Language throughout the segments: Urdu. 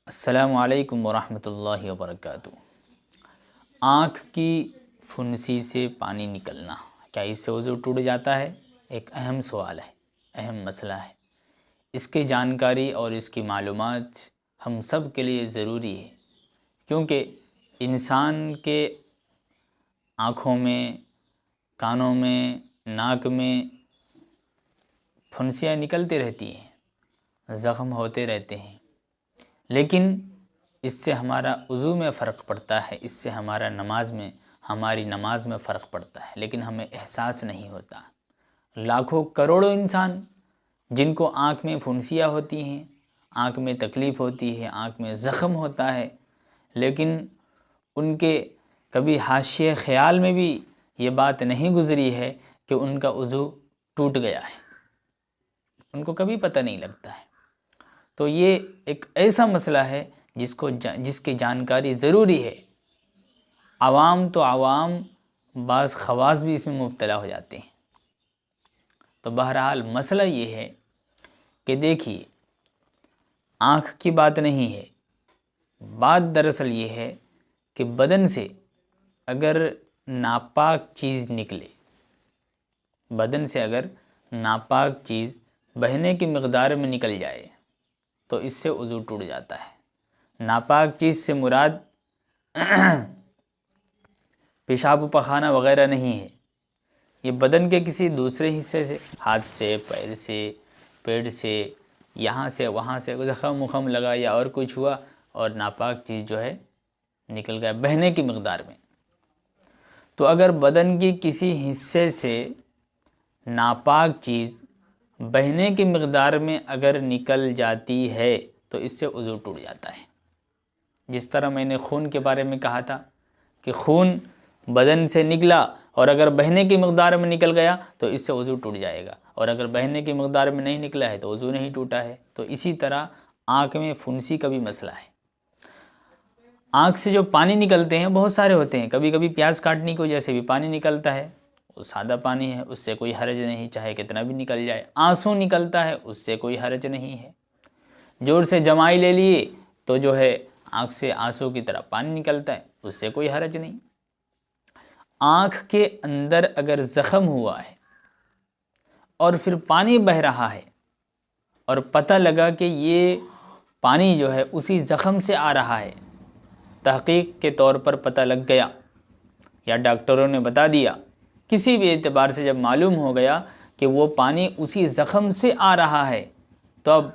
السلام علیکم ورحمۃ اللہ وبرکاتہ۔ آنکھ کی پھنسی سے پانی نکلنا، کیا اس سے وضو ٹوٹ جاتا ہے؟ ایک اہم سوال ہے، اہم مسئلہ ہے۔ اس کی جانکاری اور اس کی معلومات ہم سب کے لیے ضروری ہے، کیونکہ انسان کے آنکھوں میں، کانوں میں، ناک میں پھنسیاں نکلتی رہتی ہیں، زخم ہوتے رہتے ہیں، لیکن اس سے ہمارا وضو میں فرق پڑتا ہے، اس سے ہماری نماز میں فرق پڑتا ہے، لیکن ہمیں احساس نہیں ہوتا۔ لاکھوں کروڑوں انسان جن کو آنکھ میں پھنسیاں ہوتی ہیں، آنکھ میں تکلیف ہوتی ہے، آنکھ میں زخم ہوتا ہے، لیکن ان کے کبھی حاشیۂ خیال میں بھی یہ بات نہیں گزری ہے کہ ان کا وضو ٹوٹ گیا ہے، ان کو کبھی پتہ نہیں لگتا ہے۔ تو یہ ایک ایسا مسئلہ ہے جس کی جانکاری ضروری ہے۔ عوام تو عوام، بعض خواص بھی اس میں مبتلا ہو جاتے ہیں۔ تو بہرحال مسئلہ یہ ہے کہ دیکھیے، آنکھ کی بات نہیں ہے، بات دراصل یہ ہے کہ بدن سے اگر ناپاک چیز نکلے، بدن سے اگر ناپاک چیز بہنے کی مقدار میں نکل جائے تو اس سے وضو ٹوٹ جاتا ہے۔ ناپاک چیز سے مراد پیشاب و پخانہ وغیرہ نہیں ہے، یہ بدن کے کسی دوسرے حصے سے، ہاتھ سے، پیر سے، پیٹ سے، یہاں سے وہاں سے زخم مخم لگا یا اور کچھ ہوا اور ناپاک چیز جو ہے نکل گیا بہنے کی مقدار میں۔ تو اگر بدن کی کسی حصے سے ناپاک چیز بہنے کی مقدار میں اگر نکل جاتی ہے تو اس سے وضو ٹوٹ جاتا ہے۔ جس طرح میں نے خون کے بارے میں کہا تھا کہ خون بدن سے نکلا اور اگر بہنے کی مقدار میں نکل گیا تو اس سے وضو ٹوٹ جائے گا، اور اگر بہنے کی مقدار میں نہیں نکلا ہے تو وضو نہیں ٹوٹا ہے۔ تو اسی طرح آنکھ میں پھنسی کا بھی مسئلہ ہے۔ آنکھ سے جو پانی نکلتے ہیں بہت سارے ہوتے ہیں، کبھی کبھی پیاز کاٹنے کی وجہ سے بھی پانی نکلتا ہے، وہ سادہ پانی ہے، اس سے کوئی حرج نہیں، چاہے کتنا بھی نکل جائے۔ آنسو نکلتا ہے، اس سے کوئی حرج نہیں ہے۔ زور سے جمائی لے لیے تو جو ہے آنکھ سے آنسو کی طرح پانی نکلتا ہے، اس سے کوئی حرج نہیں۔ آنکھ کے اندر اگر زخم ہوا ہے اور پھر پانی بہہ رہا ہے اور پتہ لگا کہ یہ پانی جو ہے اسی زخم سے آ رہا ہے، تحقیق کے طور پر پتہ لگ گیا یا ڈاکٹروں نے بتا دیا، کسی بھی اعتبار سے جب معلوم ہو گیا کہ وہ پانی اسی زخم سے آ رہا ہے، تو اب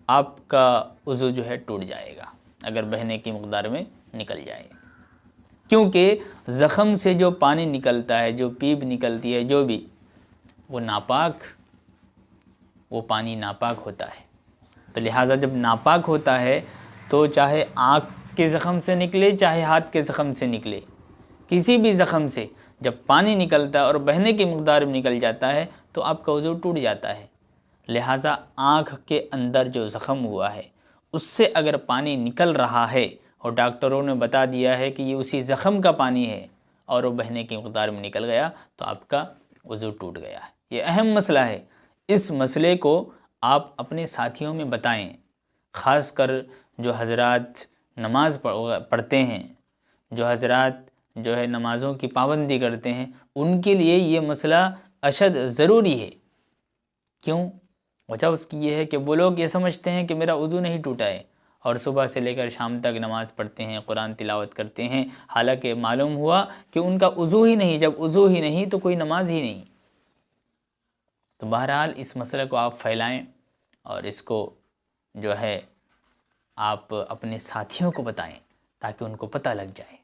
آپ کا وضو جو ہے ٹوٹ جائے گا اگر بہنے کی مقدار میں نکل جائے، کیونکہ زخم سے جو پانی نکلتا ہے، جو پیپ نکلتی ہے، جو بھی وہ پانی ناپاک ہوتا ہے۔ تو لہٰذا جب ناپاک ہوتا ہے تو چاہے آنکھ کے زخم سے نکلے، چاہے ہاتھ کے زخم سے نکلے، کسی بھی زخم سے جب پانی نکلتا ہے اور بہنے کی مقدار میں نکل جاتا ہے تو آپ کا وضو ٹوٹ جاتا ہے۔ لہٰذا آنکھ کے اندر جو زخم ہوا ہے اس سے اگر پانی نکل رہا ہے اور ڈاکٹروں نے بتا دیا ہے کہ یہ اسی زخم کا پانی ہے اور وہ بہنے کی مقدار میں نکل گیا تو آپ کا وضو ٹوٹ گیا ہے۔ یہ اہم مسئلہ ہے، اس مسئلے کو آپ اپنے ساتھیوں میں بتائیں، خاص کر جو حضرات نماز پڑھتے ہیں، جو حضرات جو ہے نمازوں کی پابندی کرتے ہیں، ان کے لیے یہ مسئلہ اشد ضروری ہے۔ کیوں؟ وجہ اس کی یہ ہے کہ وہ لوگ یہ سمجھتے ہیں کہ میرا وضو نہیں ٹوٹا ہے اور صبح سے لے کر شام تک نماز پڑھتے ہیں، قرآن تلاوت کرتے ہیں، حالانکہ معلوم ہوا کہ ان کا وضو ہی نہیں، جب وضو ہی نہیں تو کوئی نماز ہی نہیں۔ تو بہرحال اس مسئلے کو آپ پھیلائیں اور اس کو جو ہے آپ اپنے ساتھیوں کو بتائیں تاکہ ان کو پتہ لگ جائے۔